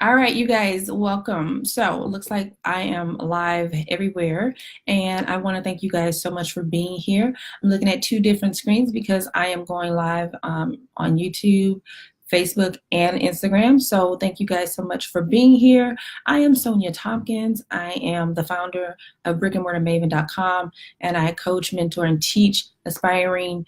All right, you guys, welcome. So it looks like I am live everywhere, and I want to thank you guys so much for being here. I'm looking at two different screens because I am going live on YouTube, Facebook, and Instagram. So thank you guys so much for being here. I am Sonia Tompkins. I am the founder of brickandmortarmaven.com, and I coach, mentor, and teach aspiring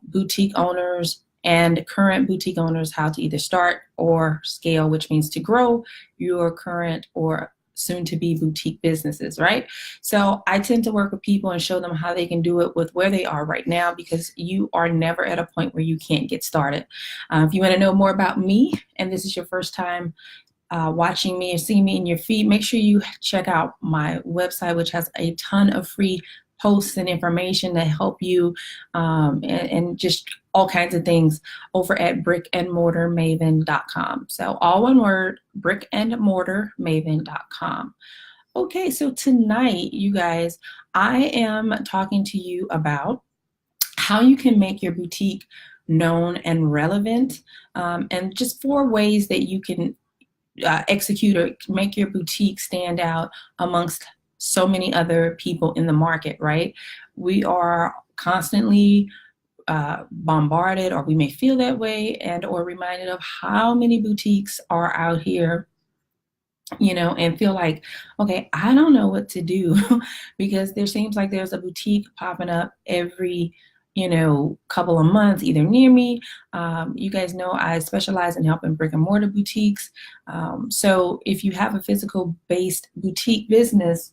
boutique owners and current boutique owners how to either start or scale, which means to grow your current or soon to be boutique businesses, right? So I tend to work with people and show them how they can do it with where they are right now, because you are never at a point where you can't get started. If you want to know more about me and this is your first time watching me or seeing me in your feed, make sure you check out my website, which has a ton of free posts and information that help you and just all kinds of things over at brickandmortarmaven.com. So all one word, brickandmortarmaven.com. Okay, so tonight, you guys, I am talking to you about how you can make your boutique known and relevant, and just 4 ways that you can execute or make your boutique stand out amongst so many other people in the market, right? We are constantly bombarded, or we may feel that way, and or reminded of how many boutiques are out here, and feel like, okay, I don't know what to do because there seems like there's a boutique popping up every couple of months, either near me. You guys know I specialize in helping brick and mortar boutiques. So if you have a physical based boutique business,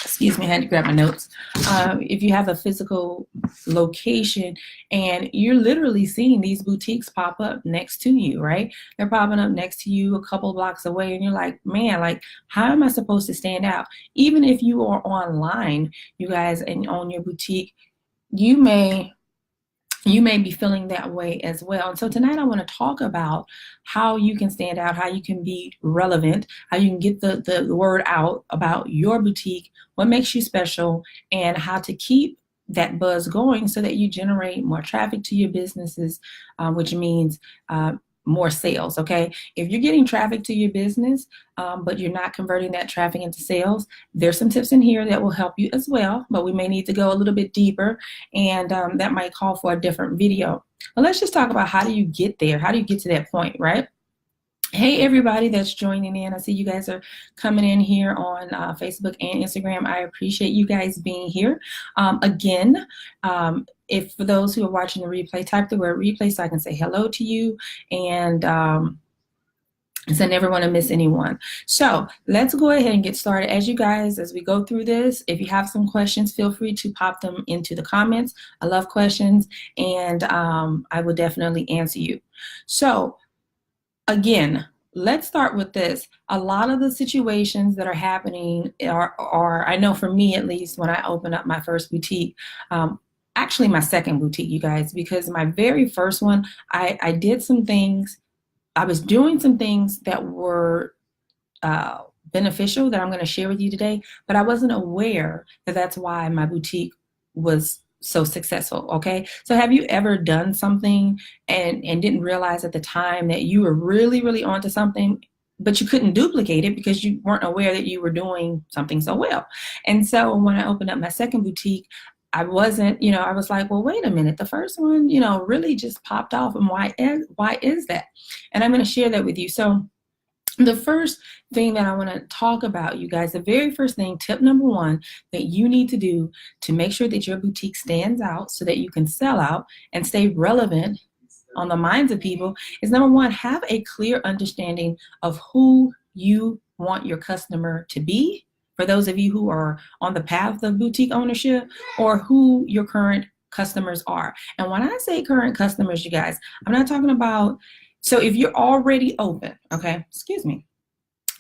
excuse me, I had to grab my notes. If you have a physical location and you're literally seeing these boutiques pop up next to you, right? They're popping up next to you a couple blocks away, and you're like, man, like, how am I supposed to stand out? Even if you are online, you guys, and own your boutique, you may be feeling that way as well. And so tonight I want to talk about how you can stand out, how you can be relevant, how you can get the word out about your boutique, what makes you special, and how to keep that buzz going so that you generate more traffic to your businesses, which means more sales. Okay, if you're getting traffic to your business, but you're not converting that traffic into sales, there's some tips in here that will help you as well, but we may need to go a little bit deeper, and that might call for a different video. But let's just talk about, how do you get there? How do you get to that point, right? Hey, everybody that's joining in. I see you guys are coming in here on Facebook and Instagram. I appreciate you guys being here. Again, if for those who are watching the replay, type the word replay so I can say hello to you, and so I never want to miss anyone. So let's go ahead and get started. As we go through this, if you have some questions, feel free to pop them into the comments. I love questions, and I will definitely answer you. So again, let's start with this. A lot of the situations that are happening are, I know for me at least, when I opened up my first boutique, actually my second boutique, you guys, because my very first one, I did some things, I was doing some things that were beneficial that I'm going to share with you today, but I wasn't aware that that's why my boutique was so successful. Okay, so have you ever done something and didn't realize at the time that you were really onto something, but you couldn't duplicate it because you weren't aware that you were doing something so well? And so when I opened up my second boutique, I wasn't, I was like, well, wait a minute, the first one, really just popped off, and why is that? And I'm going to share that with you. So the first thing that I want to talk about, you guys, the very first thing, tip number 1 that you need to do to make sure that your boutique stands out so that you can sell out and stay relevant on the minds of people is, number 1, have a clear understanding of who you want your customer to be. For those of you who are on the path of boutique ownership, or who your current customers are. And when I say current customers, you guys, I'm not talking about, so if you're already open, okay, excuse me.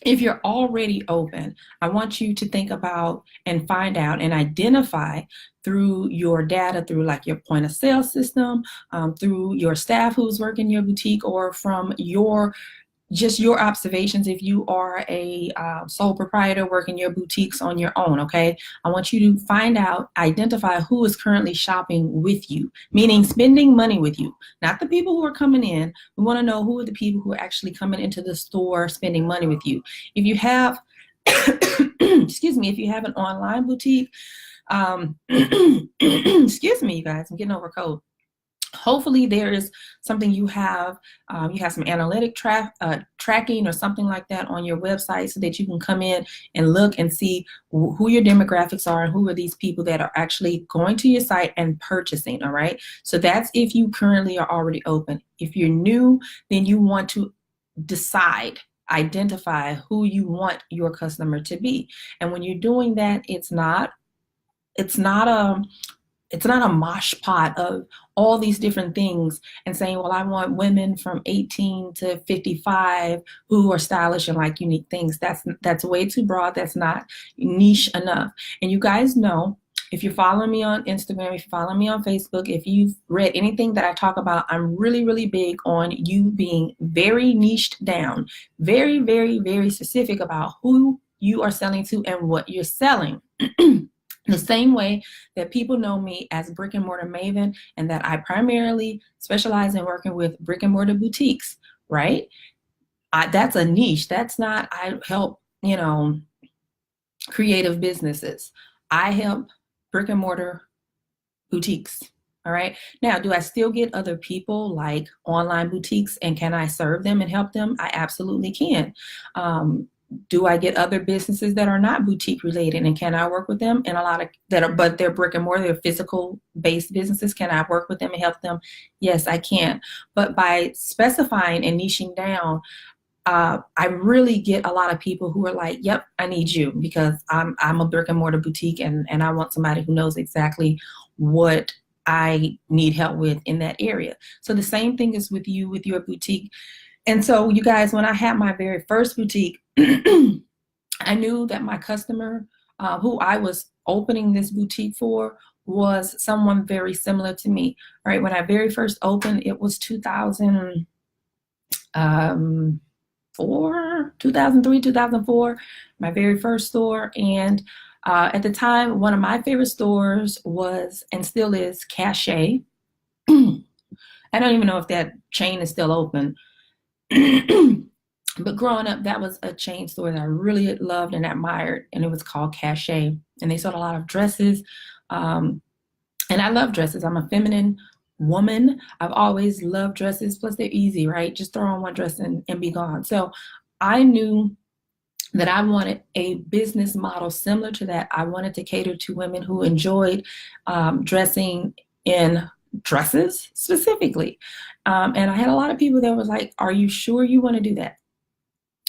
If you're already open, I want you to think about and find out and identify through your data, through like your point of sale system, through your staff who's working your boutique, or from your just your observations if you are a sole proprietor working your boutiques on your own, okay? I want you to find out, identify who is currently shopping with you, meaning spending money with you, not the people who are coming in. We want to know who are the people who are actually coming into the store spending money with you. If you have, excuse me, if you have an online boutique, excuse me, you guys, I'm getting over a cold. Hopefully there is something you have some analytic tracking or something like that on your website so that you can come in and look and see who your demographics are and who are these people that are actually going to your site and purchasing. All right, so that's if you currently are already open. If you're new, then you want to identify who you want your customer to be. And when you're doing that, it's not a mosh pot of all these different things and saying, well, I want women from 18 to 55 who are stylish and like unique things. That's way too broad. That's not niche enough. And you guys know, if you're following me on Instagram, if you're following me on Facebook, if you've read anything that I talk about, I'm really, really big on you being very niched down, very, very, very specific about who you are selling to and what you're selling. The same way that people know me as brick and mortar maven and that I primarily specialize in working with brick and mortar boutiques, right? That's a niche. That's not, I help, creative businesses. I help brick and mortar boutiques. All right. Now, do I still get other people like online boutiques and can I serve them and help them? I absolutely can. Do I get other businesses that are not boutique related and can I work with them? And a lot of that are, but they're brick and mortar, they're physical based businesses. Can I work with them and help them? Yes, I can. But by specifying and niching down, I really get a lot of people who are like, yep, I need you because I'm a brick and mortar boutique and I want somebody who knows exactly what I need help with in that area. So the same thing is with you, with your boutique. And so you guys, when I had my very first boutique, I knew that my customer who I was opening this boutique for was someone very similar to me. All right, when I very first opened, it was 2003, 2004, my very first store. And at the time, one of my favorite stores was, and still is, Cachet. I don't even know if that chain is still open. But growing up, that was a chain store that I really loved and admired, and it was called Cachet. And they sold a lot of dresses. And I love dresses. I'm a feminine woman. I've always loved dresses. Plus, they're easy, right? Just throw on one dress and be gone. So I knew that I wanted a business model similar to that. I wanted to cater to women who enjoyed dressing in dresses specifically. And I had a lot of people that was like, are you sure you want to do that?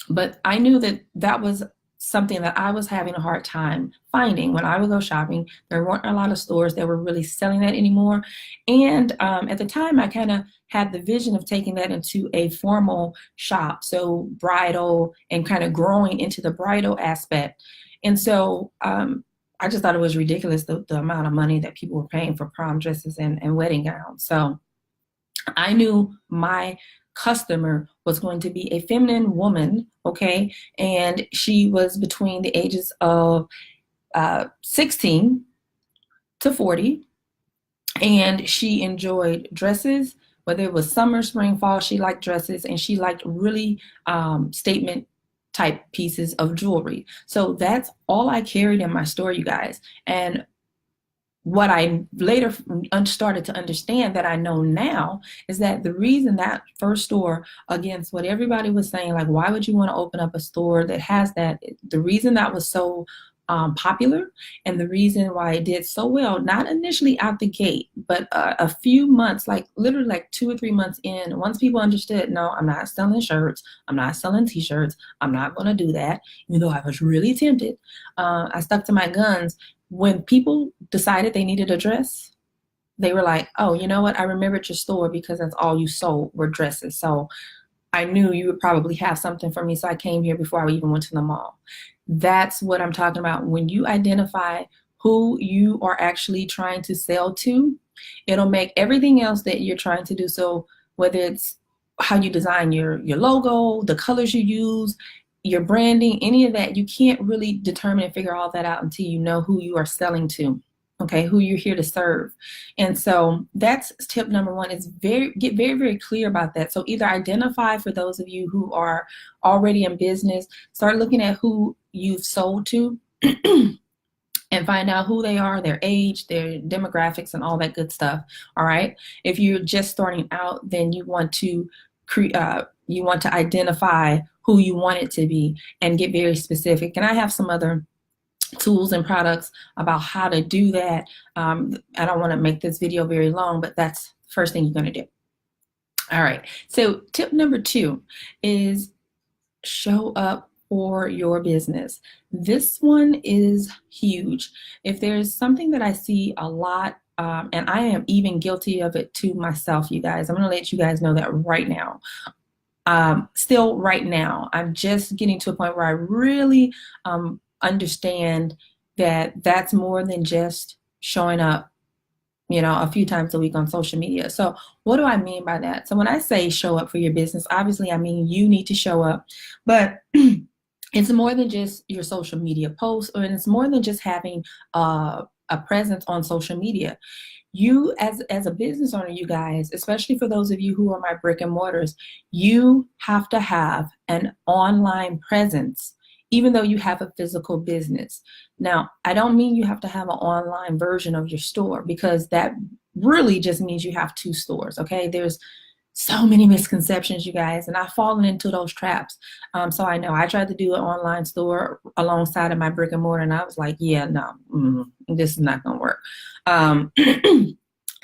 But I knew that that was something that I was having a hard time finding. When I would go shopping, there weren't a lot of stores that were really selling that anymore. And at the time, I kind of had the vision of taking that into a formal shop, so bridal and kind of growing into the bridal aspect. And so I just thought it was ridiculous, the amount of money that people were paying for prom dresses and wedding gowns. So I knew my customer was going to be a feminine woman, okay? And she was between the ages of 16 to 40. And she enjoyed dresses, whether it was summer, spring, fall, she liked dresses, and she liked really statement type pieces of jewelry. So that's all I carried in my store, you guys. And what I later started to understand that I know now is that the reason that first store, against what everybody was saying, like, why would you want to open up a store that has that? The reason that was so popular and the reason why it did so well, not initially out the gate, but a few months, like literally like 2 or 3 months in, once people understood, no, I'm not selling shirts, I'm not selling t-shirts, I'm not going to do that, even though I was really tempted. I stuck to my guns. When people decided they needed a dress, they were like, oh, you know what? I remembered your store because that's all you sold were dresses. So I knew you would probably have something for me. So I came here before I even went to the mall. That's what I'm talking about. When you identify who you are actually trying to sell to, it'll make everything else that you're trying to do. So whether it's how you design your logo, the colors you use, your branding, any of that, you can't really determine and figure all that out until you know who you are selling to. Okay, who you're here to serve. And so that's tip number one, is get very, very clear about that. So either identify, for those of you who are already in business, start looking at who you've sold to and find out who they are, their age, their demographics, and all that good stuff. All right. If you're just starting out, then you want to identify who you want it to be and get very specific. And I have some other tools and products about how to do that. I don't want to make this video very long, but that's the first thing you're going to do. All right. So tip number 2 is show up for your business. This one is huge. If there's something that I see a lot, and I am even guilty of it to myself, you guys, I'm going to let you guys know that right now. Still right now, I'm just getting to a point where I really understand that that's more than just showing up, a few times a week on social media. So what do I mean by that? So when I say show up for your business, obviously I mean you need to show up, but it's more than just your social media posts, or it's more than just having a presence on social media. You as a business owner, you guys, especially for those of you who are my brick and mortars, you have to have an online presence, even though you have a physical business. Now, I don't mean you have to have an online version of your store, because that really just means you have 2 stores, okay? There's so many misconceptions, you guys, and I've fallen into those traps. So I know I tried to do an online store alongside of my brick and mortar, and I was like, yeah, no, this is not gonna work.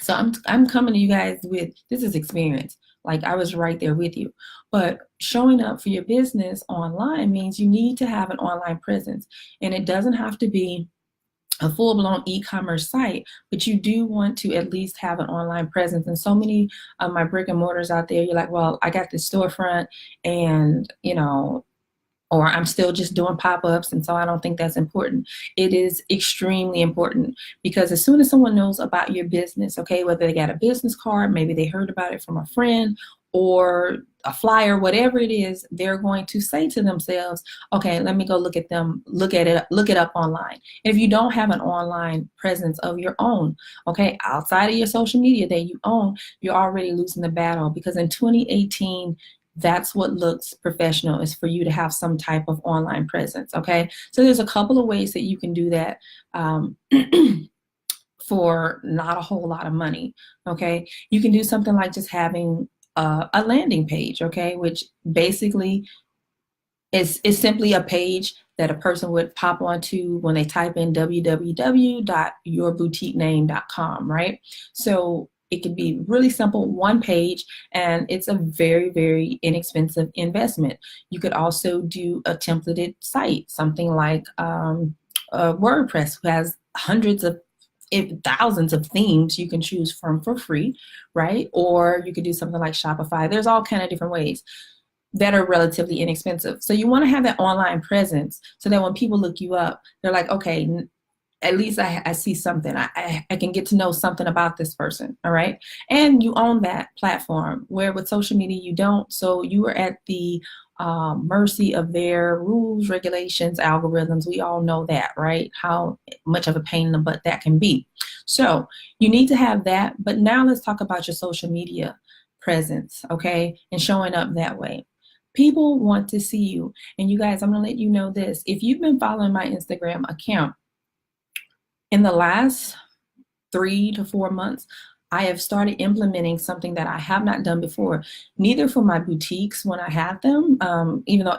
So I'm coming to you guys with, this is experience. Like, I was right there with you. But showing up for your business online means you need to have an online presence, and it doesn't have to be a full-blown e-commerce site, but you do want to at least have an online presence. And so many of my brick and mortars out there, you're like, well, I got this storefront, and or I'm still just doing pop-ups, and so I don't think that's important. It is extremely important, because as soon as someone knows about your business, okay, whether they got a business card, maybe they heard about it from a friend, or a flyer, whatever it is, they're going to say to themselves, okay, let me go look it up online. And if you don't have an online presence of your own, okay, outside of your social media that you own, you're already losing the battle, because in 2018, that's what looks professional, is for you to have some type of online presence, okay? So there's a couple of ways that you can do that for not a whole lot of money, okay? You can do something like just having a landing page, okay, which basically is simply a page that a person would pop onto when they type in www.yourboutiquename.com, right? So it could be really simple, one page, and it's a very, very inexpensive investment. You could also do a templated site, something like WordPress, who has hundreds of thousands of themes you can choose from for free, right? Or you could do something like Shopify. There's all kind of different ways that are relatively inexpensive. So you want to have that online presence so that when people look you up, they're like, okay, at least I see something. I can get to know something about this person, all right? And you own that platform, where with social media you don't. So you are at the mercy of their rules, regulations, algorithms. We all know that, right? How much of a pain in the butt that can be. So you need to have that. But now let's talk about your social media presence, okay? And showing up that way. People want to see you. And you guys, I'm gonna let you know this. If you've been following my Instagram account, in the last 3 to 4 months, I have started implementing something that I have not done before, neither for my boutiques when I had them, even though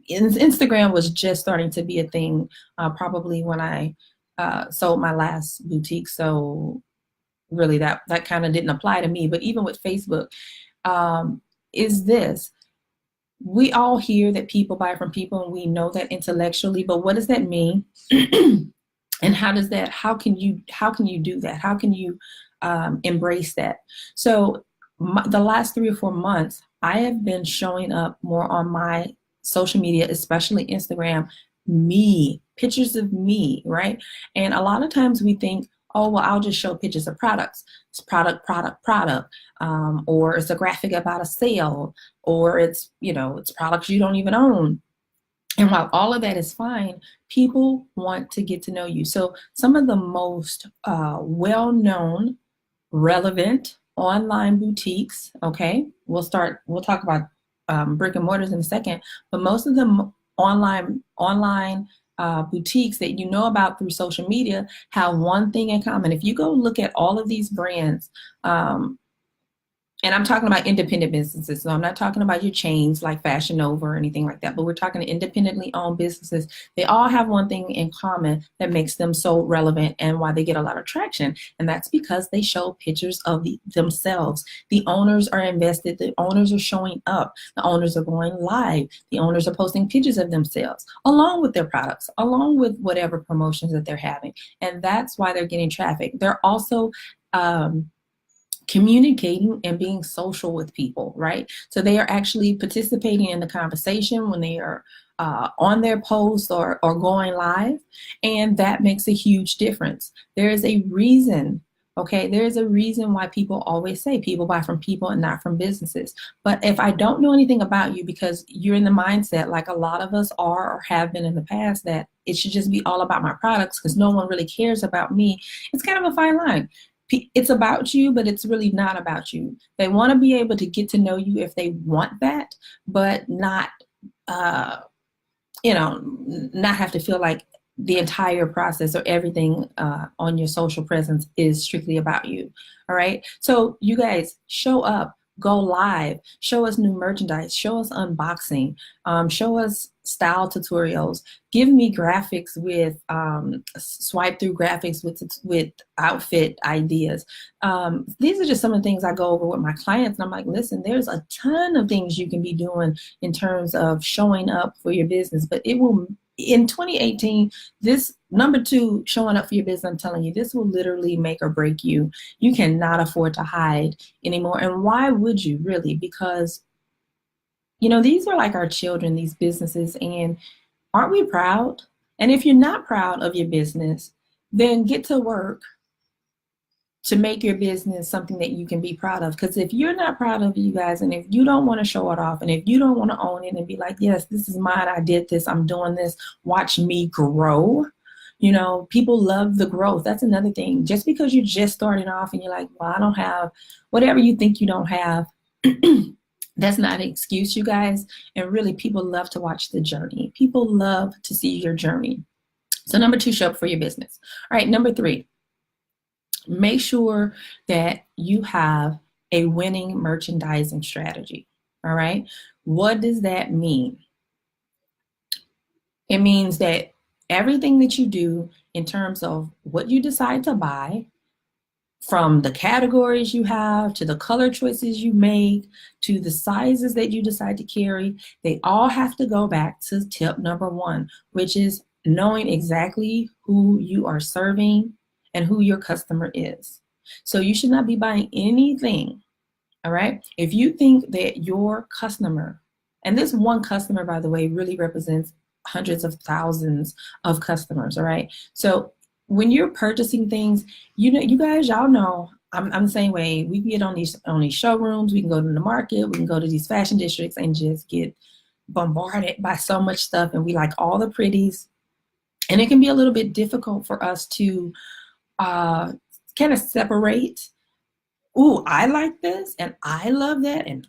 Instagram was just starting to be a thing, probably when I sold my last boutique. So really that kind of didn't apply to me. But even with Facebook, is this. We all hear that people buy from people, and we know that intellectually, but what does that mean? And how can you do that? How can you embrace that? So the last 3 or 4 months, I have been showing up more on my social media, especially Instagram, pictures of me, right? And a lot of times we think, Oh, well, I'll just show pictures of products. It's product, product, product. Or it's a graphic about a sale, or it's, it's products you don't even own. And while all of that is fine, people want to get to know you. So some of the most well-known, relevant online boutiques, okay, we'll talk about brick and mortars in a second, but most of the online boutiques that you know about through social media have one thing in common. If you go look at all of these brands, and I'm talking about independent businesses. So I'm not talking about your chains like Fashion Nova or anything like that, but we're talking independently owned businesses. They all have one thing in common that makes them so relevant and why they get a lot of traction. And that's because they show pictures of themselves. The owners are invested. The owners are showing up. The owners are going live. The owners are posting pictures of themselves along with their products, along with whatever promotions that they're having. And that's why they're getting traffic. They're also, communicating and being social with people, right? So they are actually participating in the conversation when they are on their post or going live, and that makes a huge difference. There is a reason, okay? There is a reason why people always say people buy from people and not from businesses. But if I don't know anything about you, because you're in the mindset like a lot of us are or have been in the past, that it should just be all about my products because no one really cares about me, it's kind of a fine line. It's about you, but it's really not about you. They want to be able to get to know you if they want that, but not, not have to feel like the entire process or everything on your social presence is strictly about you. All right. So you guys show up, go live, show us new merchandise, show us unboxing, show us style tutorials, give me graphics with swipe through graphics with outfit ideas. These are just some of the things I go over with my clients, and I'm like, listen, there's a ton of things you can be doing in terms of showing up for your business, but it will, in 2018, this number 2, showing up for your business, I'm telling you, this will literally make or break you. You cannot afford to hide anymore. And why would you really? Because, these are like our children, these businesses, and aren't we proud? And if you're not proud of your business, then get to work to make your business something that you can be proud of. Because if you're not proud of you guys, and if you don't want to show it off, and if you don't want to own it and be like, yes, this is mine, I did this, I'm doing this, watch me grow. People love the growth. That's another thing. Just because you're just starting off and you're like, well, I don't have whatever you think you don't have, that's not an excuse, you guys. And really, people love to watch the journey. People love to see your journey. So number 2, show up for your business. All right, number 3, make sure that you have a winning merchandising strategy. All right. What does that mean? It means that everything that you do in terms of what you decide to buy, from the categories you have, to the color choices you make, to the sizes that you decide to carry, they all have to go back to tip number 1, which is knowing exactly who you are serving and who your customer is. So you should not be buying anything, all right? If you think that your customer, and this one customer, by the way, really represents hundreds of thousands of customers, all right? So when you're purchasing things, you guys, y'all know, I'm the same way. We can get on these showrooms, we can go to the market, we can go to these fashion districts and just get bombarded by so much stuff, and we like all the pretties. And it can be a little bit difficult for us to kind of separate, ooh, I like this and I love that, and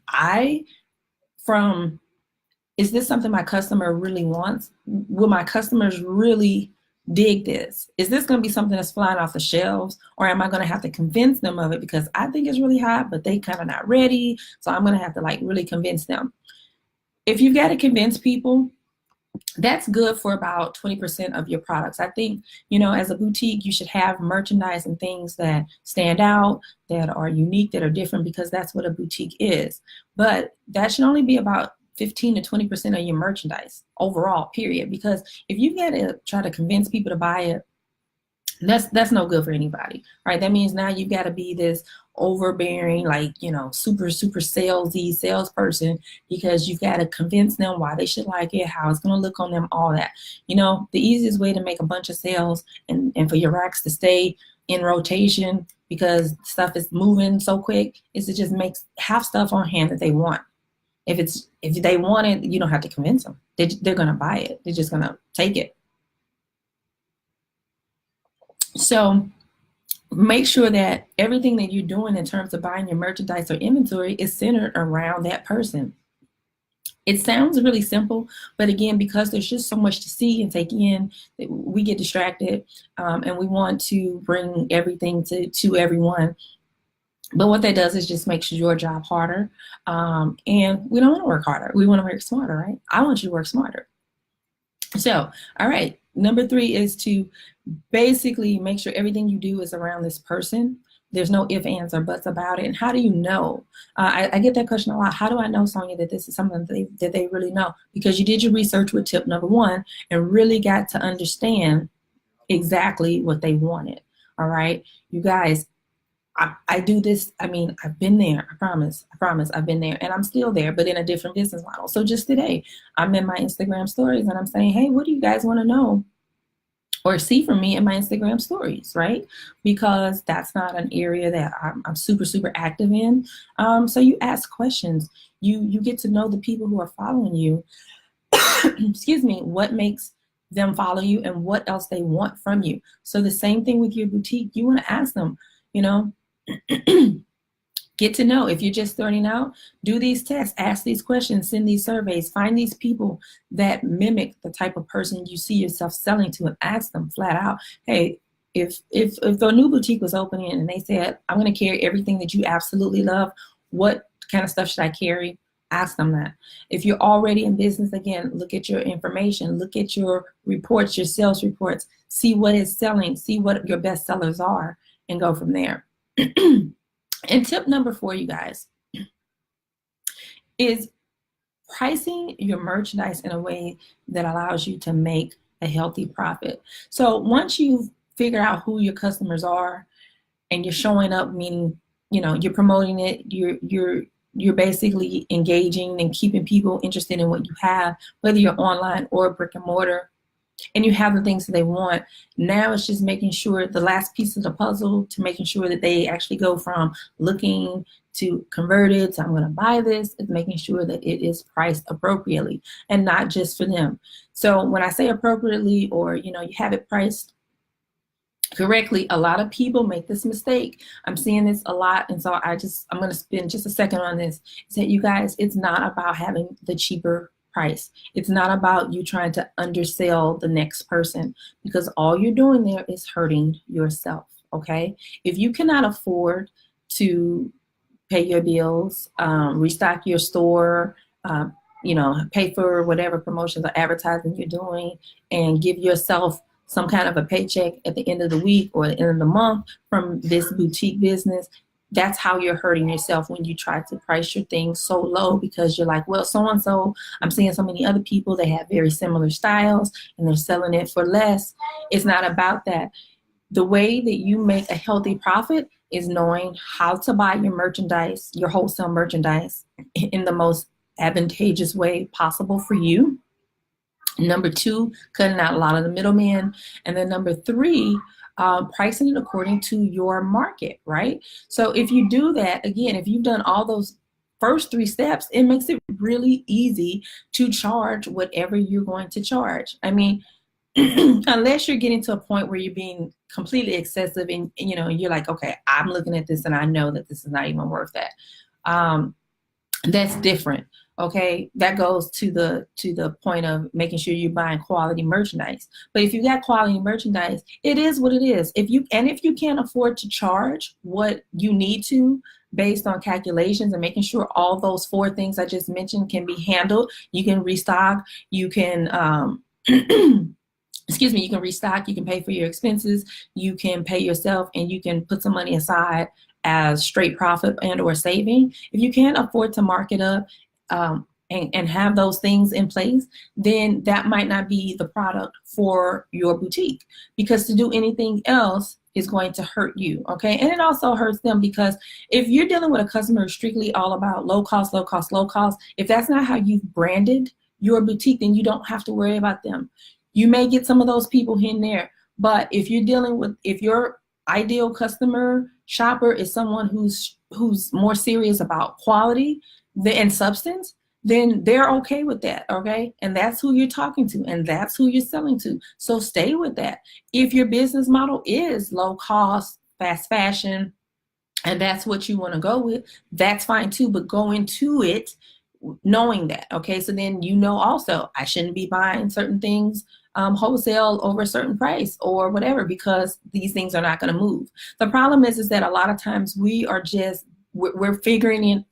is this something my customer really wants? Will my customers really dig this? Is this going to be something that's flying off the shelves, or am I going to have to convince them of it because I think it's really hot, but they kind of not ready, so I'm going to have to really convince them? If you've got to convince people, that's good for about 20% of your products. I think, as a boutique, you should have merchandise and things that stand out, that are unique, that are different, because that's what a boutique is. But that should only be about 15 to 20% of your merchandise overall, period. Because if you've got to try to convince people to buy it, that's no good for anybody, right? That means now you've got to be this overbearing, super salesy salesperson, because you've got to convince them why they should like it, how it's going to look on them, all that. The easiest way to make a bunch of sales and for your racks to stay in rotation because stuff is moving so quick, is to just have stuff on hand that they want. If they want it, you don't have to convince them. They're gonna buy it. They're just gonna take it. So make sure that everything that you're doing in terms of buying your merchandise or inventory is centered around that person. It sounds really simple, but again, because there's just so much to see and take in, we get distracted, and we want to bring everything to everyone. But what that does is just makes your job harder, and we don't want to work harder. We want to work smarter, right? I want you to work smarter. So, all right, number 3 is to basically make sure everything you do is around this person. There's no ifs, ands, or buts about it. And how do you know? I get that question a lot. How do I know, Sonia, that this is something that they really know? Because you did your research with tip number 1 and really got to understand exactly what they wanted. All right, you guys, I do this. I mean, I've been there. I promise I've been there, and I'm still there, but in a different business model. So just today, I'm in my Instagram stories and I'm saying, hey, what do you guys want to know or see from me in my Instagram stories, right? Because that's not an area that I'm super active in. So you ask questions. You get to know the people who are following you. Excuse me, what makes them follow you and what else they want from you. So the same thing with your boutique. You want to ask them, you know, get to know. If you're just starting out, do these tests, ask these questions, send these surveys, find these people that mimic the type of person you see yourself selling to, and ask them flat out, hey, if the new boutique was opening and they said, I'm going to carry everything that you absolutely love, what kind of stuff should I carry? Ask them that. If you're already in business, again, look at your information, look at your reports, your sales reports, see what is selling, see what your best sellers are, and go from there. And tip number 4, you guys, is pricing your merchandise in a way that allows you to make a healthy profit. So once you've figured out who your customers are and you're showing up, meaning, you know, you're promoting it, you're basically engaging and keeping people interested in what you have, whether you're online or brick and mortar, and you have the things that they want. Now it's just making sure the last piece of the puzzle to making sure that they actually go from looking to converted to I'm going to buy this, is making sure that it is priced appropriately and not just for them. So when I say appropriately, or, you know, you have it priced correctly, a lot of people make this mistake. I'm seeing this a lot, and so I'm going to spend just a second on this. Is that, you guys, it's not about having the cheaper price. It's not about you trying to undersell the next person, because all you're doing there is hurting yourself. Okay, if you cannot afford to pay your bills, restock your store, you know, pay for whatever promotions or advertising you're doing, and give yourself some kind of a paycheck at the end of the week or the end of the month from this boutique business, that's how you're hurting yourself when you try to price your things so low, because you're like, well, so-and-so, I'm seeing so many other people, they have very similar styles and they're selling it for less. It's not about that. The way that you make a healthy profit is knowing how to buy your merchandise, your wholesale merchandise, in the most advantageous way possible for you. Number 2, cutting out a lot of the middlemen. And then number 3, pricing it according to your market, right? So if you do that, again, if you've done all those first 3 steps, it makes it really easy to charge whatever you're going to charge. I mean, unless you're getting to a point where you're being completely excessive and, you know, you're like, okay, I'm looking at this and I know that this is not even worth that. That's different. Okay, that goes to the point of making sure you're buying quality merchandise. But if you got quality merchandise, it is what it is. If you can't afford to charge what you need to based on calculations and making sure all those 4 things I just mentioned can be handled, you can restock, you can excuse me, you can restock, you can pay for your expenses, you can pay yourself, and you can put some money aside as straight profit and or saving. If you can't afford to mark it up, and have those things in place, then that might not be the product for your boutique, because to do anything else is going to hurt you, okay? And it also hurts them, because if you're dealing with a customer who's strictly all about low cost, low cost, low cost, if that's not how you've branded your boutique, then you don't have to worry about them. You may get some of those people here and there, but if you're dealing with, if your ideal customer shopper is someone who's more serious about quality and substance, then they're okay with that, okay? And that's who you're talking to, and that's who you're selling to. So stay with that. If your business model is low cost, fast fashion, and that's what you want to go with, that's fine too, but go into it knowing that, okay? So then you know also, I shouldn't be buying certain things wholesale over a certain price or whatever, because these things are not going to move. The problem is that a lot of times we're figuring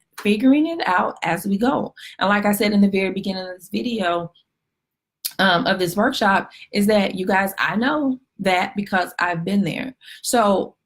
it out as we go. And like I said in the very beginning of this video, of this workshop, is that, you guys, I know that because I've been there. So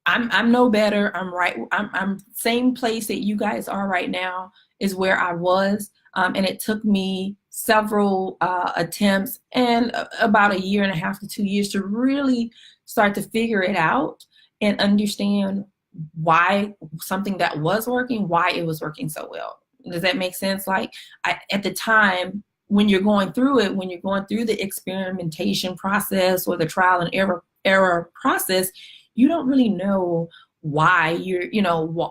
I'm no better. I'm same place that you guys are right now is where I was. And it took me several attempts and about 1.5 to 2 years to really start to figure it out and understand why something that was working, why it was working so well. Does that make sense? Like, at the time, when you're going through it, when you're going through the experimentation process or the trial and error process, you don't really know why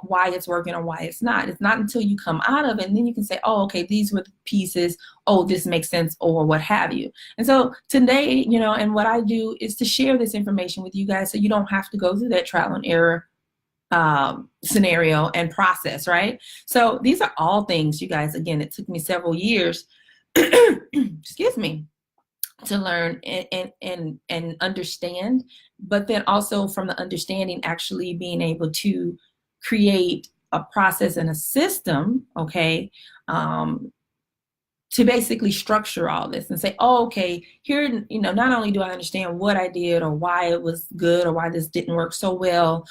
why it's working or why it's not. It's not until you come out of it, and then you can say, oh, okay, these were the pieces. Oh, this makes sense, or what have you. And so today, and what I do is to share this information with you guys so you don't have to go through that trial and error scenario and process, right? So these are all things, you guys, again, it took me several years, excuse me, to learn and understand, but then also from the understanding, actually being able to create a process and a system, okay, to basically structure all this and say, oh, okay, here, not only do I understand what I did or why it was good or why this didn't work so well,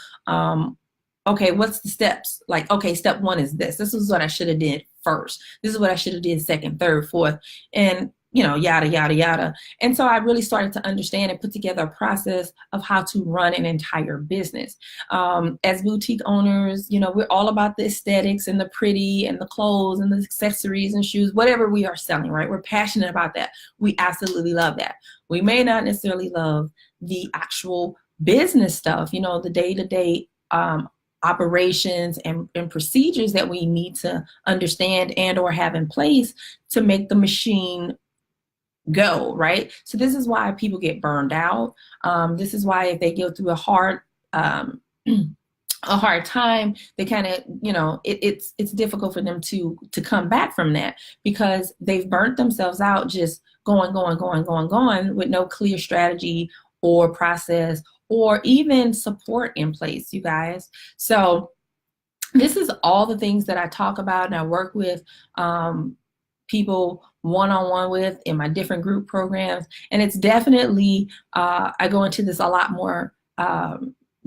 okay, what's the steps? Like, okay, step 1 is this. This is what I should have did first. This is what I should have did second, third, fourth, and yada, yada, yada. And so I really started to understand and put together a process of how to run an entire business. As boutique owners, we're all about the aesthetics and the pretty and the clothes and the accessories and shoes, whatever we are selling, right? We're passionate about that. We absolutely love that. We may not necessarily love the actual business stuff, the day-to-day operations and procedures that we need to understand and or have in place to make the machine go, right? So this is why people get burned out. This is why if they go through a hard time, they kind of, it's difficult for them to come back from that, because they've burnt themselves out just going with no clear strategy or process or even support in place, you guys. So this is all the things that I talk about and I work with people one-on-one with in my different group programs. And it's definitely, I go into this a lot more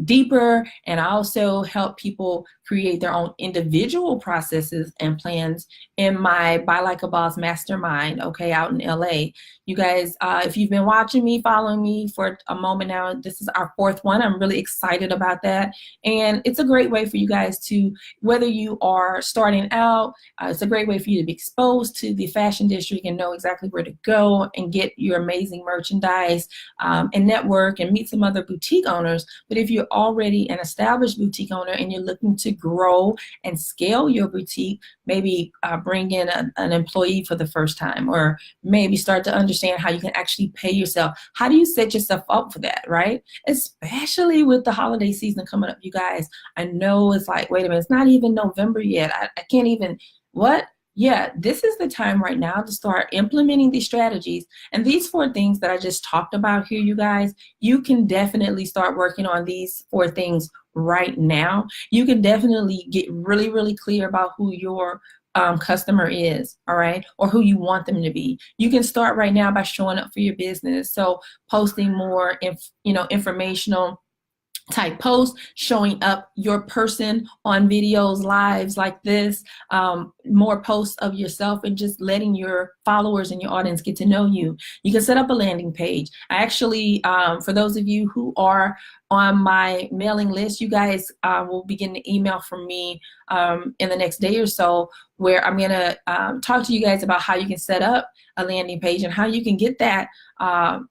deeper, and I also help people create their own individual processes and plans in my Buy Like a Boss Mastermind, okay, out in LA. You guys, if you've been watching me, following me for a moment now, this is our 4th one. I'm really excited about that. And it's a great way for you guys to, whether you are starting out, it's a great way for you to be exposed to the fashion district and know exactly where to go and get your amazing merchandise and network and meet some other boutique owners. But if you're already an established boutique owner and you're looking to grow and scale your boutique, maybe bring in an employee for the first time, or maybe start to understand how you can actually pay yourself. How do you set yourself up for that, right? Especially with the holiday season coming up, you guys. I know it's like, wait a minute, it's not even November yet. I can't even, what? Yeah, this is the time right now to start implementing these strategies. And these 4 things that I just talked about here, you guys, you can definitely start working on these 4 things right now. You can definitely get really, really clear about who your customer is, all right, or who you want them to be. You can start right now by showing up for your business. So posting more, informational type posts, showing up your person on videos, lives like this, more posts of yourself, and just letting your followers and your audience get to know you. You can set up a landing page. I actually, for those of you who are on my mailing list. You guys will be getting an email from me in the next day or so, where I'm going to talk to you guys about how you can set up a landing page and how you can get that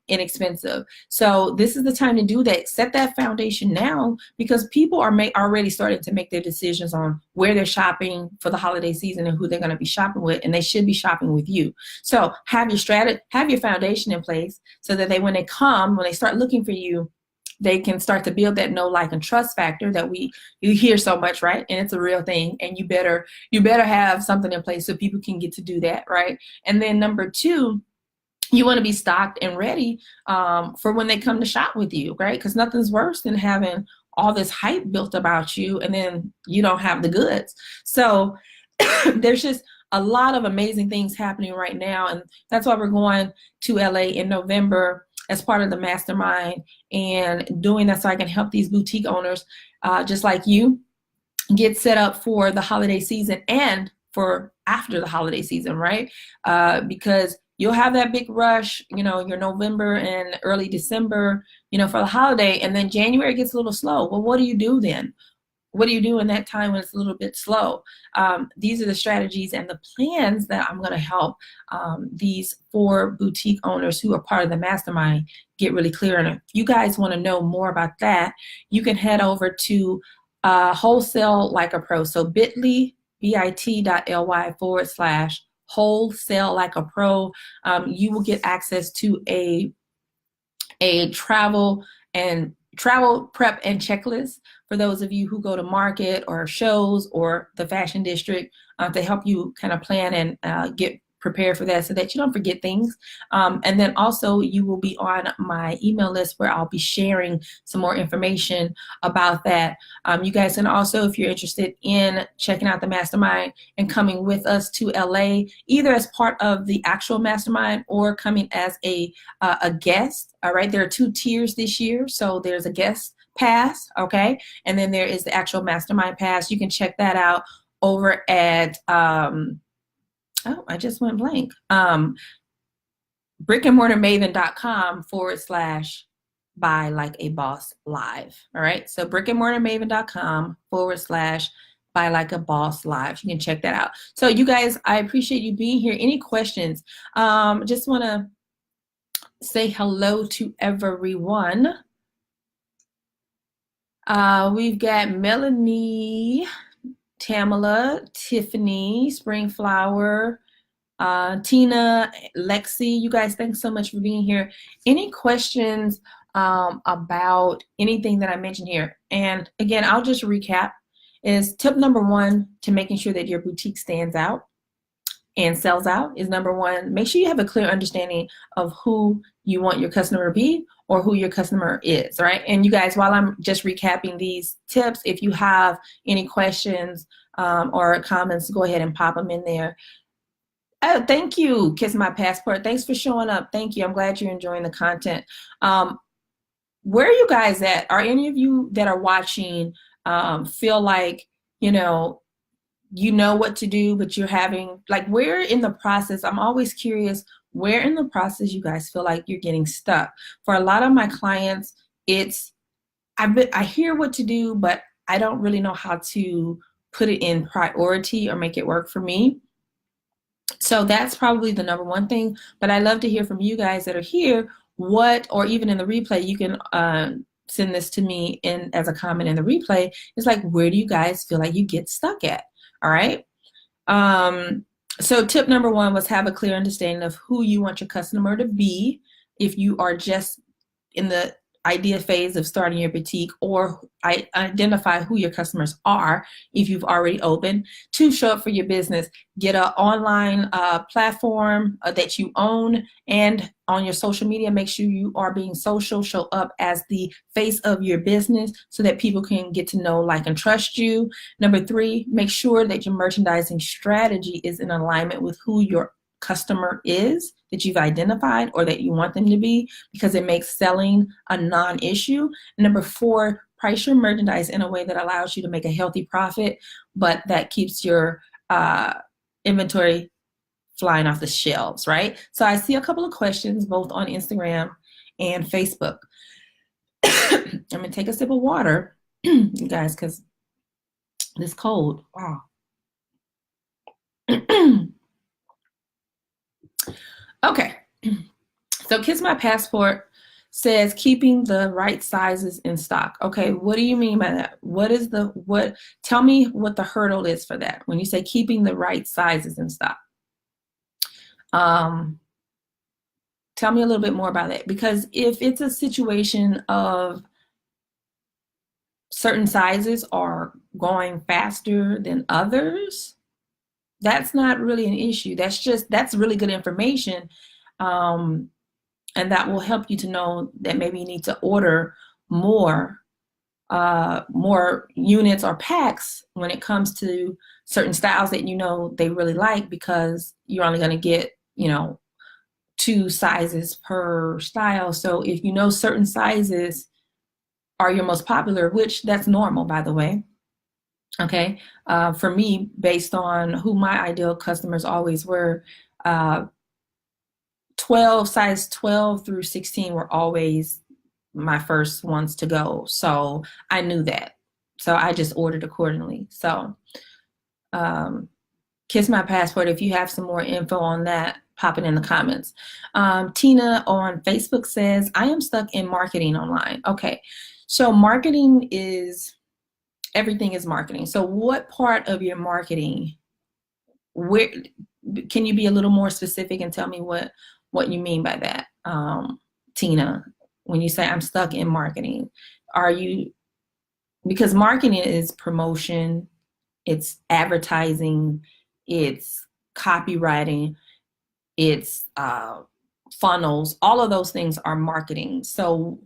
inexpensive. So this is the time to do that. Set that foundation now, because people are already starting to make their decisions on where they're shopping for the holiday season and who they're going to be shopping with, and they should be shopping with you. So have your strategy, have your foundation in place, so that when they start looking for you, they can start to build that know, like, and trust factor that you hear so much, right? And it's a real thing, and you better have something in place so people can get to do that, right? And then number two, you want to be stocked and ready for when they come to shop with you, right? Because nothing's worse than having all this hype built about you and then you don't have the goods. So there's just a lot of amazing things happening right now, and that's why we're going to LA in November as part of the mastermind, and doing that so I can help these boutique owners just like you get set up for the holiday season and for after the holiday season, right? Because you'll have that big rush, your November and early December, for the holiday, and then January gets a little slow. Well, what do you do then? What do you do in that time when it's a little bit slow? These are the strategies and the plans that I'm going to help these 4 boutique owners who are part of the mastermind get really clear. And if you guys want to know more about that, you can head over to Wholesale Like a Pro. So bit.ly/wholesale like a pro. You will get access to a travel prep and checklist for those of you who go to market or shows or the fashion district, to help you kind of plan and get prepared for that so that you don't forget things. And then also you will be on my email list, where I'll be sharing some more information about that. You guys can also, if you're interested in checking out the mastermind and coming with us to LA, either as part of the actual mastermind or coming as a guest. All right, there are 2 tiers this year. So there's a guest pass, okay, and then there is the actual mastermind pass. You can check that out over at I just went blank. brickandmortarmaven.com/buy like a boss live. All right. So brickandmortarmaven.com/buy like a boss live. You can check that out. So you guys, I appreciate you being here. Any questions? Just want to say hello to everyone. We've got Melanie, Tamala, Tiffany, Springflower, Tina, Lexi. You guys, thanks so much for being here. Any questions about anything that I mentioned here? And again, I'll just recap. Is tip number 1 to making sure that your boutique stands out and sells out is number 1. Make sure you have a clear understanding of who you want your customer to be or who your customer is, right? And you guys, while I'm just recapping these tips, if you have any questions or comments, go ahead and pop them in there. Oh, thank you, Kiss My Passport. Thanks for showing up. Thank you. I'm glad you're enjoying the content. Where are you guys at? Are any of you that are watching feel like, you know what to do, but you're having, like, where in the process, I'm always curious, where in the process you guys feel like you're getting stuck? For a lot of my clients, it's, I hear what to do, but I don't really know how to put it in priority or make it work for me. So that's probably the number 1 thing, but I love to hear from you guys that are here, or even in the replay, you can send this to me as a comment in the replay. It's like, where do you guys feel like you get stuck at? All right. So tip number 1 was have a clear understanding of who you want your customer to be. If you are just in the idea phase of starting your boutique, or identify who your customers are if you've already opened. 2, show up for your business. Get an online platform that you own, and on your social media, make sure you are being social. Show up as the face of your business so that people can get to know, like, and trust you. Number 3, make sure that your merchandising strategy is in alignment with who your customer is that you've identified or that you want them to be, because it makes selling a non-issue. Number 4, price your merchandise in a way that allows you to make a healthy profit, but that keeps your inventory flying off the shelves, right? So I see a couple of questions both on Instagram and Facebook. I'm gonna take a sip of water, you guys, because this cold. Wow. Okay. So Kiss My Passport says keeping the right sizes in stock. Okay, what do you mean by that? Tell me what the hurdle is for that when you say keeping the right sizes in stock. Um, Tell me a little bit more about that, because if it's a situation of certain sizes are going faster than others, that's not really an issue. That's really good information. Um, and that will help you to know that maybe you need to order more more units or packs when it comes to certain styles that you know they really like, because you're only going to get, you know, 2 sizes per style. So if you know certain sizes are your most popular, which that's normal, by the way. Okay. For me, based on who my ideal customers always were, uh, size 12 through 16 were always my first ones to go. So I knew that. So I just ordered accordingly. So, um, Kiss My Passport, if you have some more info on that, pop it in the comments. Tina on Facebook says, I am stuck in marketing online. Okay. So marketing is, everything is marketing. So what part of your marketing, where can you be a little more specific and tell me what you mean by that, Tina, when you say I'm stuck in marketing? Are you, because marketing is promotion, it's advertising, it's copywriting, it's funnels, all of those things are marketing. So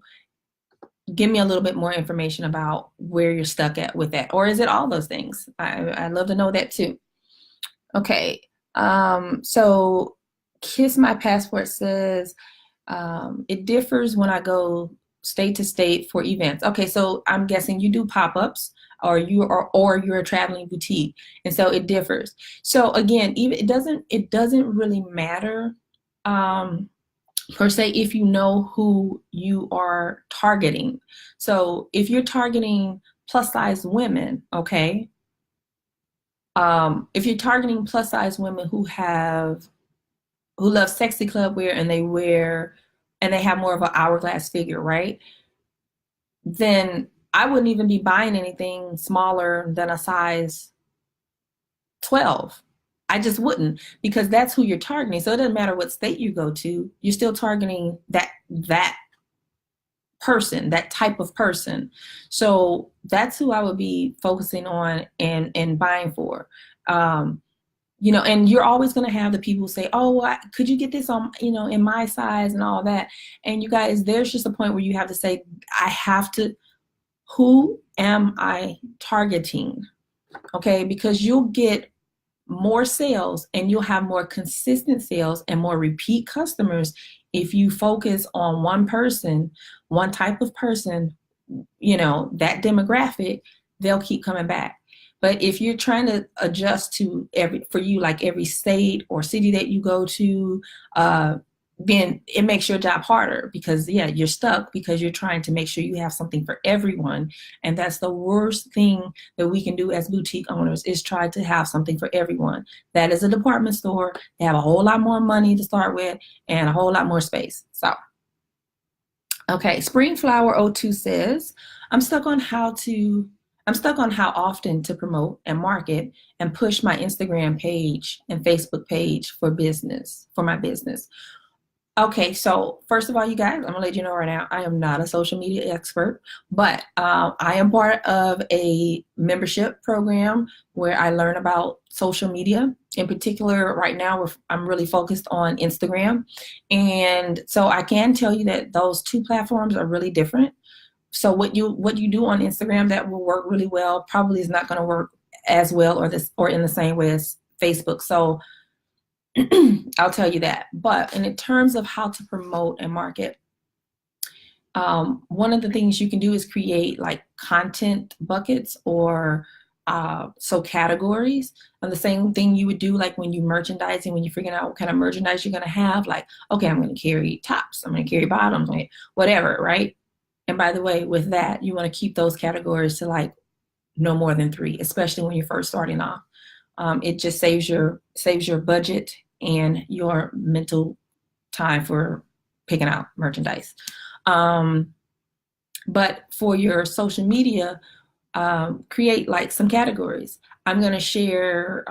give me a little bit more information about where you're stuck at with that, or is it all those things? I'd love to know that too. Okay. So Kiss My Passport says, it differs when I go state to state for events. Okay, so I'm guessing you do pop-ups, or you're a traveling boutique, and so it differs. So again, even it doesn't really matter, um, per se, if you know who you are targeting. So if you're targeting plus size women, okay, if you're targeting plus size women who love sexy club wear, and they have more of an hourglass figure, right? Then I wouldn't even be buying anything smaller than a size 12. I just wouldn't, because that's who you're targeting. So it doesn't matter what state you go to, you're still targeting that person, that type of person. So that's who I would be focusing on and buying for. You know, and you're always going to have the people say, oh, could you get this on, you know, in my size and all that. And you guys, there's just a point where you have to say, I have to, who am I targeting? Okay, because you'll get more sales and you'll have more consistent sales and more repeat customers if you focus on one person, one type of person, you know, that demographic, they'll keep coming back. But if you're trying to adjust to every state or city that you go to, then it makes your job harder, because yeah, you're stuck because you're trying to make sure you have something for everyone. And that's the worst thing that we can do as boutique owners, is try to have something for everyone. That is a department store. They have a whole lot more money to start with and a whole lot more space. So, okay, Springflower02 says, I'm stuck on how often to promote and market and push my Instagram page and Facebook page for my business. Okay, so first of all, you guys, I'm gonna let you know right now, I am not a social media expert, but I am part of a membership program where I learn about social media. In particular, right now, I'm really focused on Instagram. And so I can tell you that those two platforms are really different. So what you do on Instagram that will work really well probably is not gonna work as well or in the same way as Facebook. So I'll tell you that. But in terms of how to promote and market, one of the things you can do is create like content buckets, or so categories. And the same thing you would do like when you merchandising, when you're figuring out what kind of merchandise you're going to have. Like, okay, I'm going to carry tops, I'm going to carry bottoms, whatever, right? And by the way, with that, you want to keep those categories to like no more than 3, especially when you're first starting off. It just saves your budget and your mental time for picking out merchandise. Um, but for your social media, create like some categories. I'm going to share,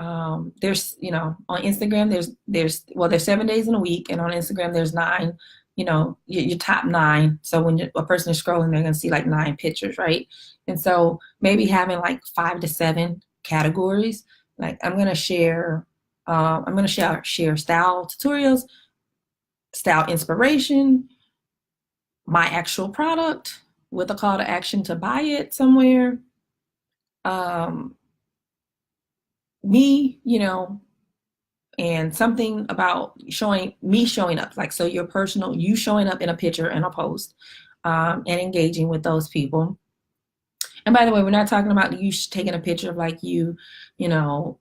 there's, on Instagram, there's 7 days in a week. And on Instagram, there's 9, your top 9. So when a person is scrolling, they're going to see like 9 pictures, right? And so maybe having like 5 to 7 categories. Like I'm going to share style tutorials, style inspiration, my actual product with a call to action to buy it somewhere, um, me, and something about showing up. Like, so your personal, you showing up in a picture and a post, and engaging with those people. And by the way, we're not talking about you taking a picture of like you know,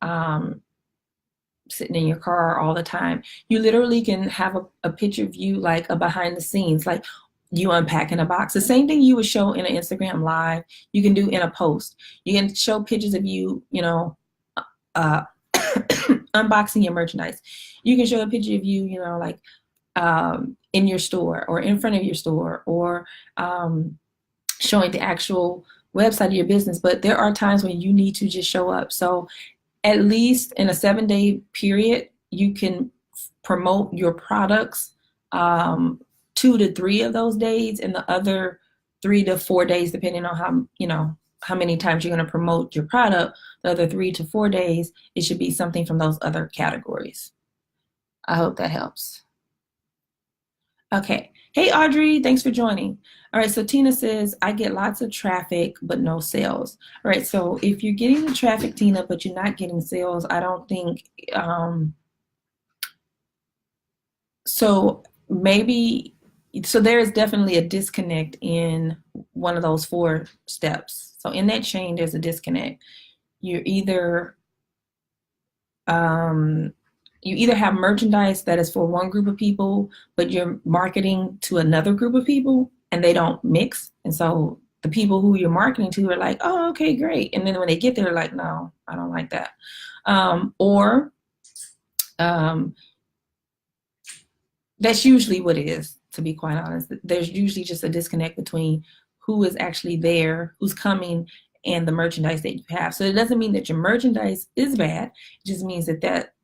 sitting in your car all the time. You literally can have a picture of you, like a behind the scenes, like you unpacking a box. The same thing you would show in an Instagram live, you can do in a post. You can show pictures of you, uh, unboxing your merchandise. You can show a picture of you, like in your store or in front of your store, or showing the actual website of your business. But there are times when you need to just show up. So at least in a 7-day period, you can promote your products 2 to 3 of those days, and the other 3 to 4 days, depending on how many times you're going to promote your product, the other 3 to 4 days, it should be something from those other categories. I hope that helps. Okay. Hey, Audrey, thanks for joining. All right, so Tina says, I get lots of traffic, but no sales. All right, so if you're getting the traffic, Tina, but you're not getting sales, I don't think, so maybe, so there is definitely a disconnect in one of those 4 steps. So in that chain, there's a disconnect. You're either, you either have merchandise that is for one group of people, but you're marketing to another group of people and they don't mix. And so the people who you're marketing to are like, oh, okay, great. And then when they get there, like, no, I don't like that. Or that's usually what it is, to be quite honest. There's usually just a disconnect between who is actually there, who's coming, and the merchandise that you have. So it doesn't mean that your merchandise is bad. It just means that that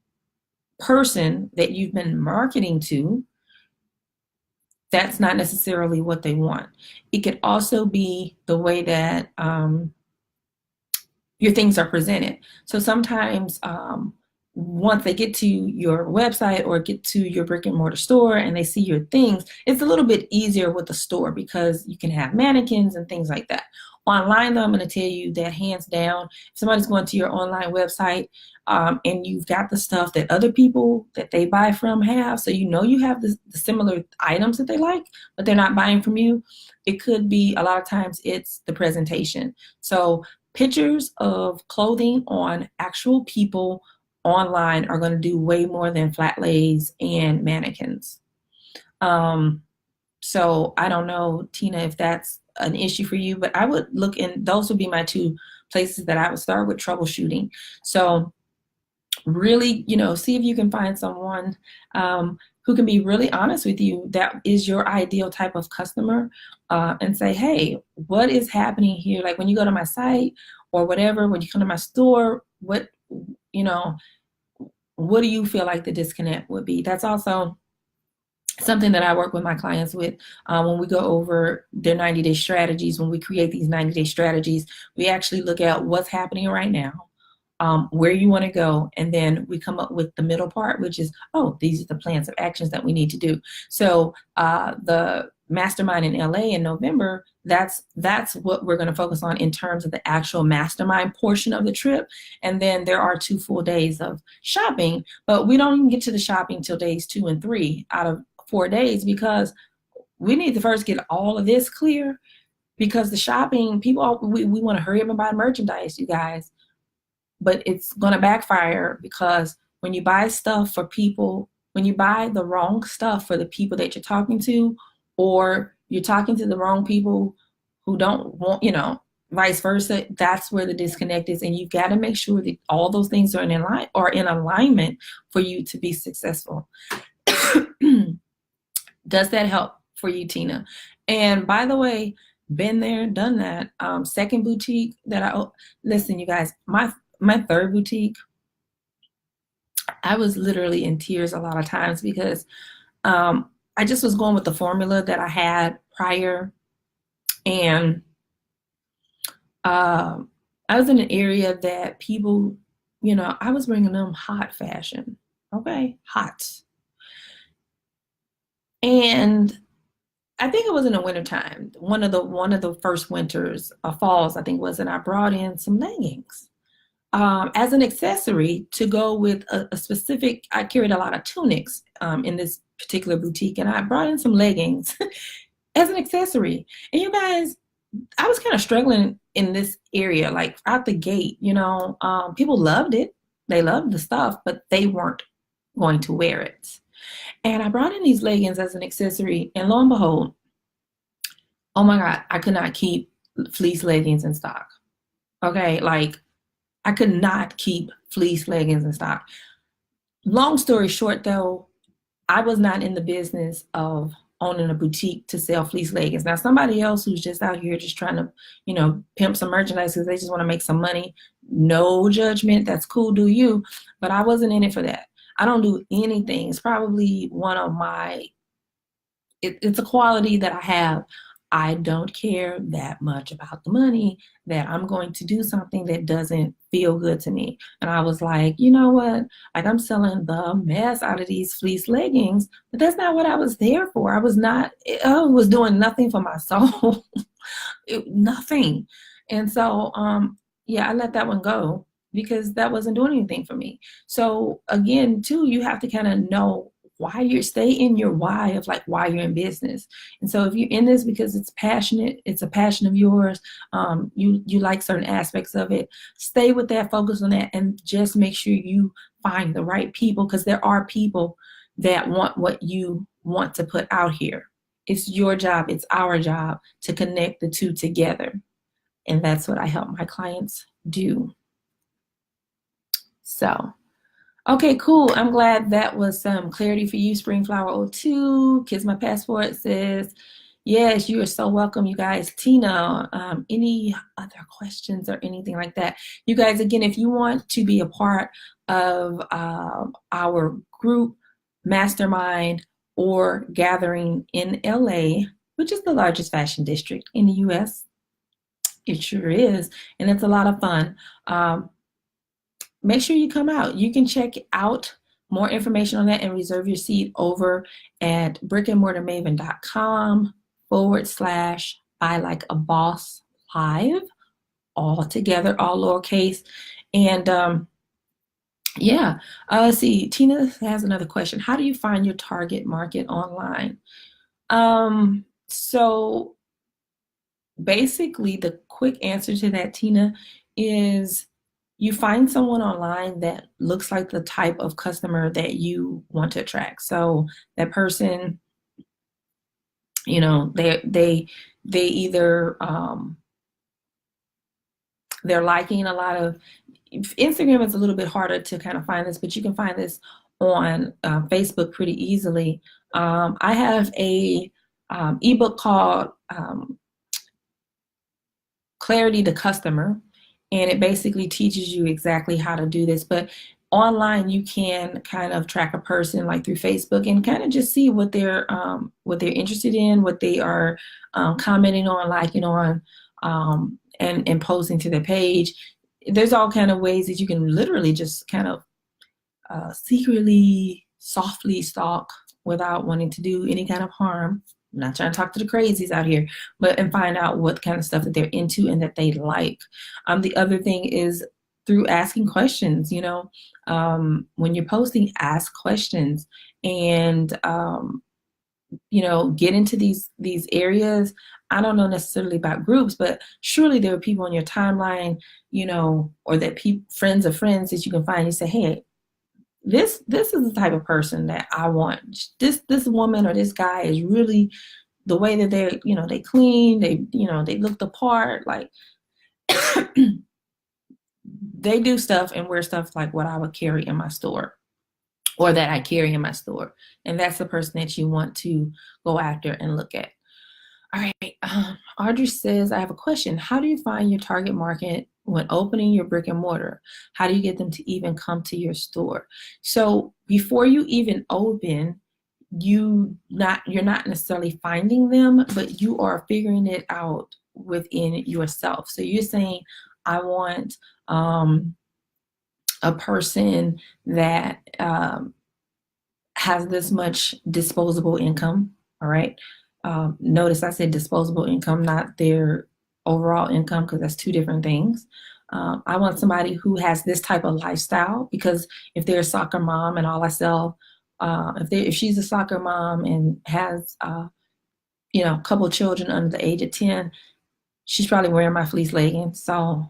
person that you've been marketing to, that's not necessarily what they want. It could also be the way that your things are presented. So sometimes once they get to your website or get to your brick and mortar store and they see your things, it's a little bit easier with the store because you can have mannequins and things like that. Online, though, I'm going to tell you that hands down, if somebody's going to your online website and you've got the stuff that other people that they buy from have, so you have the similar items that they like, but they're not buying from you, it could be, a lot of times, it's the presentation. So pictures of clothing on actual people online are going to do way more than flat lays and mannequins. So I don't know, Tina, if that's an issue for you, but I would look in, those would be my 2 places that I would start with troubleshooting. So really, see if you can find someone who can be really honest with you, that is your ideal type of customer, and say, hey, what is happening here? Like when you go to my site or whatever, when you come to my store, what do you feel like the disconnect would be? That's also something that I work with my clients with when we go over their 90-day strategies. When we create these 90-day strategies, we actually look at what's happening right now, where you want to go, and then we come up with the middle part, which is, oh, these are the plans of actions that we need to do. So the mastermind in LA in November, that's what we're going to focus on in terms of the actual mastermind portion of the trip. And then there are 2 full days of shopping, but we don't even get to the shopping till days 2 and 3 out of 4 days, because we need to first get all of this clear, because the shopping, we want to hurry up and buy merchandise, you guys, but it's going to backfire, because when you buy stuff for people, when you buy the wrong stuff for the people that you're talking to, or you're talking to the wrong people who don't want, vice versa. That's where the disconnect is. And you've got to make sure that all those things are in alignment for you to be successful. Does that help for you, Tina? And by the way, been there, done that. Second boutique that listen, you guys, my third boutique, I was literally in tears a lot of times because I just was going with the formula that I had prior. And I was in an area that people, I was bringing them hot fashion. Okay, hot. And I think it was in the wintertime, one of the first winters, falls, I think it was, and I brought in some leggings as an accessory to go with a specific. I carried a lot of tunics in this particular boutique, and I brought in some leggings as an accessory. And you guys, I was kind of struggling in this area, like out the gate. People loved it; they loved the stuff, but they weren't going to wear it. And I brought in these leggings as an accessory, and lo and behold, oh my God, I could not keep fleece leggings in stock. Okay, like I could not keep fleece leggings in stock. Long story short, though, I was not in the business of owning a boutique to sell fleece leggings. Now, somebody else who's just out here just trying to, pimp some merchandise because they just want to make some money, no judgment. That's cool, do you? But I wasn't in it for that. I don't do anything. It's probably one of it's a quality that I have. I don't care that much about the money, that I'm going to do something that doesn't feel good to me. And I was like, you know what? Like, I'm selling the mess out of these fleece leggings, but that's not what I was there for. I was doing nothing for my soul. Nothing. And so, I let that one go because that wasn't doing anything for me. So again, too, you have to kind of know why stay in your why of like why you're in business. And so if you're in this because it's a passion of yours, you like certain aspects of it, stay with that, focus on that, and just make sure you find the right people, because there are people that want what you want to put out here. It's your job, it's our job to connect the two together. And that's what I help my clients do. So, okay, cool. I'm glad that was some clarity for you, Springflower02. Kiss My Passport says, yes, you are so welcome, you guys. Tina, any other questions or anything like that? You guys, again, if you want to be a part of our group mastermind or gathering in LA, which is the largest fashion district in the US, it sure is, and it's a lot of fun. Make sure you come out. You can check out more information on that and reserve your seat over at brickandmortarmaven.com/I Like a Boss Live, all together, all lowercase. And let's see. Tina has another question. How do you find your target market online? So basically, the quick answer to that, Tina, is you find someone online that looks like the type of customer that you want to attract. So that person, they either they're liking a lot of. Instagram is a little bit harder to kind of find this, but you can find this on Facebook pretty easily. I have a ebook called Clarity to Customer. And it basically teaches you exactly how to do this. But online, you can kind of track a person like through Facebook and kind of just see what they're interested in, what they are commenting on, liking on, and posting to their page. There's all kind of ways that you can literally just kind of secretly, softly stalk without wanting to do any kind of harm. I'm not trying to talk to the crazies out here, and find out what kind of stuff that they're into and that they like. The other thing is through asking questions. When you're posting, ask questions and get into these areas. I don't know necessarily about groups, but surely there are people on your timeline, or that friends of friends that you can find. You say, hey, this is the type of person that I want. This woman or this guy is really the way that they're, they clean, they look the part, like they do stuff and wear stuff like what I would carry in my store or that I carry in my store. And that's the person that you want to go after and look at. All right. Audrey says, I have a question. How do you find your target market when opening your brick and mortar? How do you get them to even come to your store? So before you even open, you're not necessarily finding them, but you are figuring it out within yourself. So you're saying, I want a person that has this much disposable income. All right. Notice I said disposable income, not their overall income, because that's two different things. I want somebody who has this type of lifestyle, because if they're a soccer mom and all I sell, if she's a soccer mom and has a couple of children under the age of 10, she's probably wearing my fleece leggings. So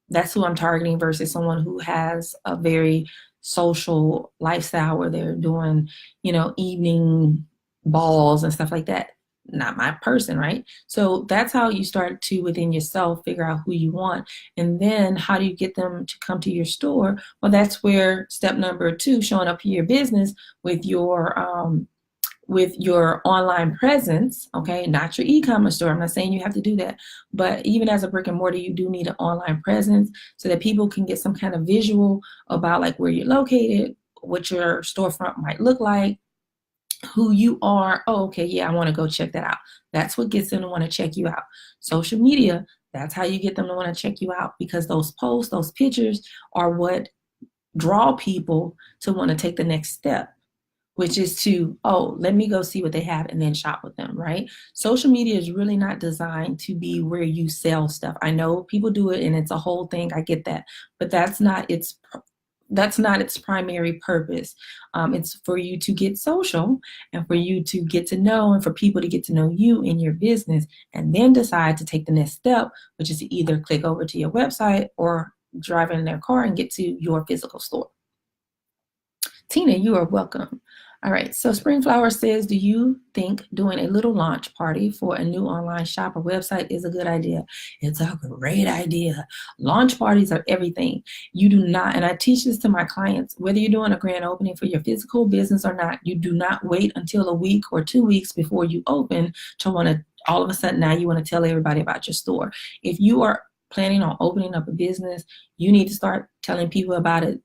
that's who I'm targeting versus someone who has a very social lifestyle where they're doing, evening balls and stuff like that. Not my person, right? So that's how you start to, within yourself, figure out who you want. And then how do you get them to come to your store? Well, that's where step number 2, showing up in your business with your online presence, okay, not your e-commerce store. I'm not saying you have to do that, but even as a brick and mortar, you do need an online presence so that people can get some kind of visual about like where you're located, what your storefront might look like, who you are. Oh, okay, yeah, I want to go check that out. That's what gets them to want to check you out. Social media, that's how you get them to want to check you out, because those posts, those pictures are what draw people to want to take the next step, which is to, oh, let me go see what they have and then shop with them, right? Social media is really not designed to be where you sell stuff. I know people do it and it's a whole thing. I get that, but that's not its primary purpose. It's for you to get social and for you to get to know and for people to get to know you in your business and then decide to take the next step, which is to either click over to your website or drive in their car and get to your physical store. Tina, you are welcome. All right, so Springflower says, do you think doing a little launch party for a new online shop or website is a good idea? It's a great idea. Launch parties are everything. You do not, and I teach this to my clients, whether you're doing a grand opening for your physical business or not, you do not wait until a week or 2 weeks before you open to want to, all of a sudden now you want to tell everybody about your store. If you are planning on opening up a business, you need to start telling people about it.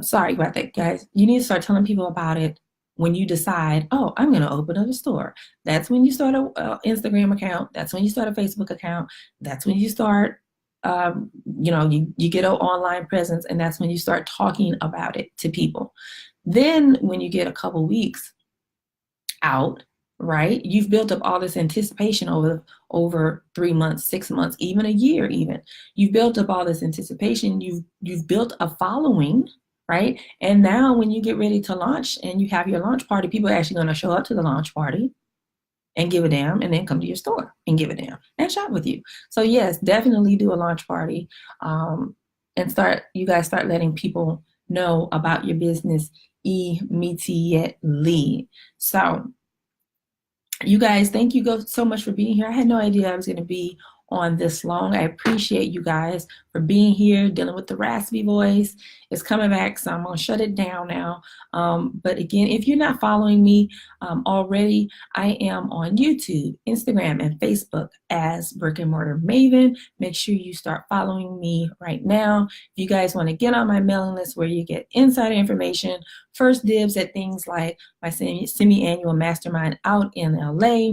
Sorry about that, guys. You need to start telling people about it when you decide, oh, I'm going to open up a store. That's when you start an Instagram account. That's when you start a Facebook account. That's when you start, you get an online presence, and that's when you start talking about it to people. Then when you get a couple weeks out, right, you've built up all this anticipation over 3 months, 6 months, even a year. Even you've built up all this anticipation. You've built a following, right? And now when you get ready to launch and you have your launch party, people are actually going to show up to the launch party and give a damn, and then come to your store and give a damn and shop with you. So yes, definitely do a launch party, and you guys start letting people know about your business immediately. So you guys, thank you so much for being here. I had no idea I was going to be on this long. I appreciate you guys for being here, dealing with the raspy voice. It's coming back, so I'm going to shut it down now. But again, if you're not following me already, I am on YouTube, Instagram, and Facebook as Brick and Mortar Maven. Make sure you start following me right now. If you guys want to get on my mailing list where you get insider information, first dibs at things like my semi-annual mastermind out in LA,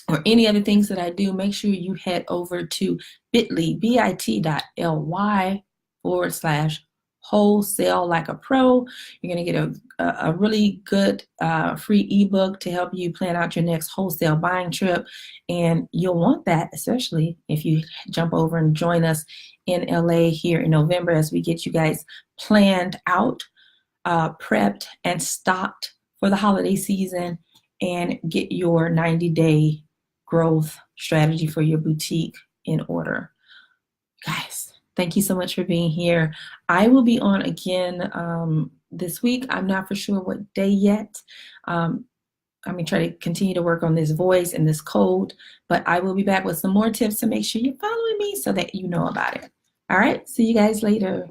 or any other things that I do, make sure you head over to bit.ly/wholesale like a pro. You're going to get a really good free ebook to help you plan out your next wholesale buying trip. And you'll want that, especially if you jump over and join us in LA here in November as we get you guys planned out, prepped, and stocked for the holiday season, and get your 90-day growth strategy for your boutique in order. Guys, thank you so much for being here. I will be on again this week. I'm not for sure what day yet. try to continue to work on this voice and this code, but I will be back with some more tips to make sure you're following me so that you know about it. All right, see you guys later.